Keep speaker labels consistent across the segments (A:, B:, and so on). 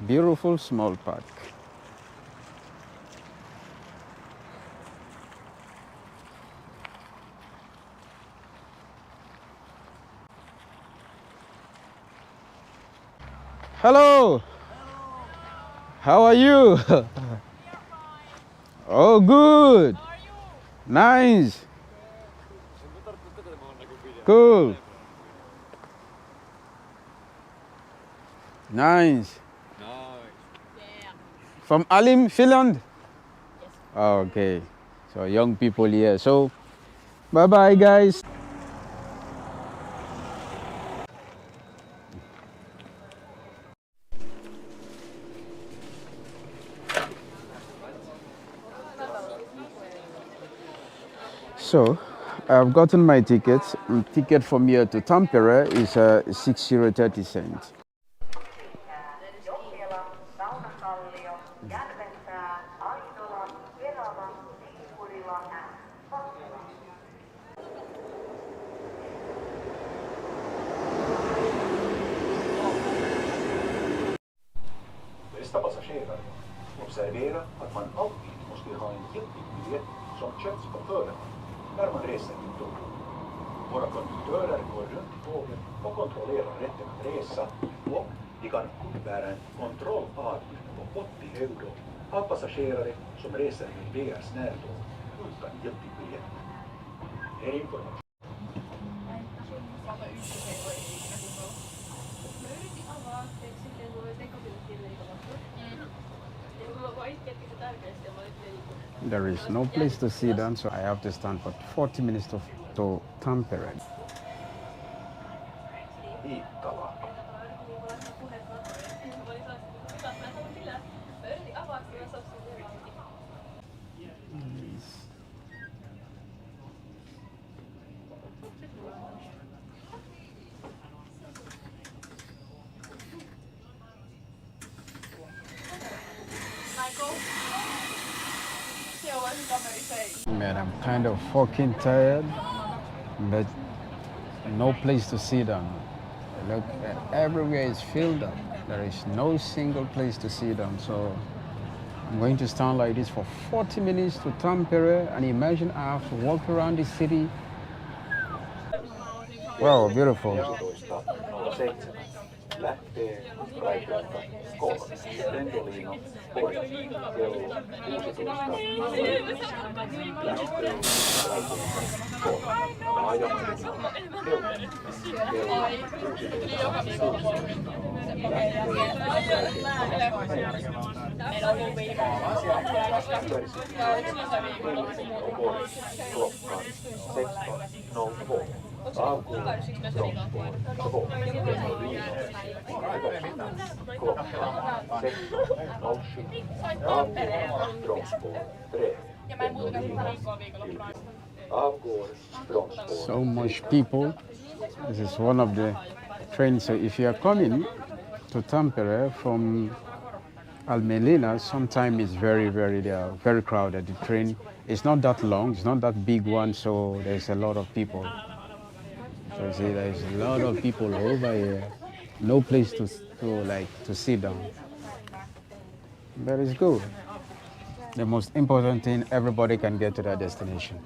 A: Beautiful small park. Hello. How are you? Oh, good. Nice. Cool. Nice. From Alim, Finland? Oh, okay. So young people here. So bye bye guys. So I've gotten my ticket. Ticket from here to Tampere is 6 euro 30 cents.
B: Bästa passagerare, observera att man alltid måste ha en giltig biljett som köpts på förhand när man reser med tåg. Våra konduktörer går runt i tåget och kontrollerar rätten att resa och de kan uppbära en kontrollavgift på 80 euro av passagerare som reser med VRs närtåg utan giltig biljett. Er information.
A: There is no place to sit down, so I have to stand for 40 minutes to Tampere.
B: Iittala.
A: Man, I'm kind of fucking tired, but no place to sit down. Look, everywhere is filled up. There is no single place to sit down. So I'm going to stand like this for 40 minutes to Tampere, and imagine I have to walk around the city. Wow, beautiful.
B: 07 lähtee raideelta 3. Lentoliino Pori kello 16. Lähtee raideelta 3. Hameenlinna kello 16.02. Aamuun Bromsspår 2. Lentoliino klockan 16.07. Aamuun Bromsspår 3. Avgår Bromsspår.
A: So much people. This is one of the trains. So if you are coming to Tampere from Hameenlinna, sometimes it's very crowded. The train is not that long, it's not that big one, so there's a lot of people. So you see, there's a lot of people over here. No place to sit down. But it's good. The most important thing, everybody can get to their destination.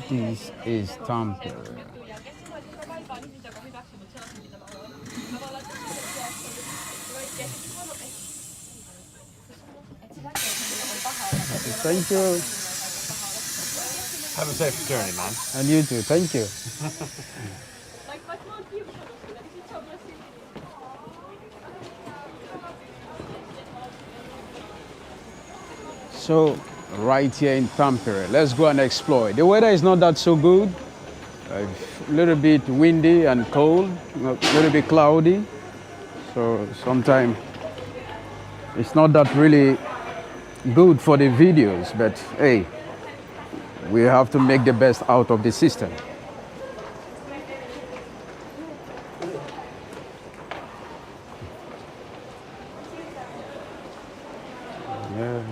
A: This is Tampere. Thank you.
C: Have a safe journey, man.
A: And you too. Thank you. So, right here in Tampere, let's go and explore. The weather is not that so good. A little bit windy and cold, a little bit cloudy. So sometimes it's not that really good for the videos, but hey, we have to make the best out of the system. Yeah.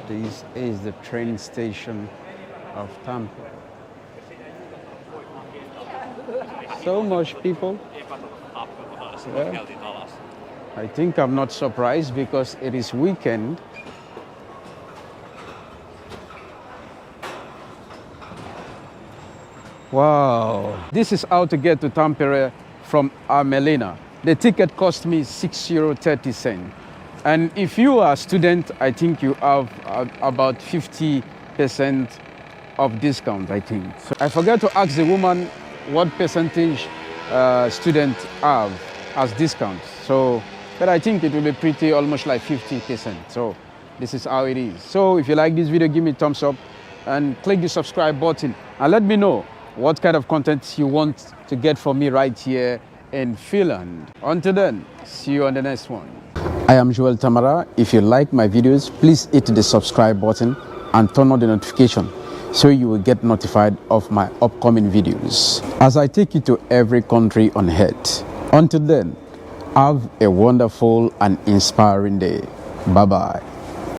A: This is the train station of Tampere. So much people. Yeah. I think I'm not surprised because it is weekend. Wow. This is how to get to Tampere from Hameenlinna. The ticket cost me €6.30. And if you are a student, I think you have about 50% of discount, I think. So I forgot to ask the woman what percentage students have as discount. So, but I think it will be pretty almost like 50%. So this is how it is. So if you like this video, give me a thumbs up and click the subscribe button and let me know what kind of content you want to get from me right here in Finland. Until then, see you on the next one. I am Joel Tamara. If you like my videos, please hit the subscribe button and turn on the notification so you will get notified of my upcoming videos as I take you to every country on earth. Until then, have a wonderful and inspiring day. Bye-bye.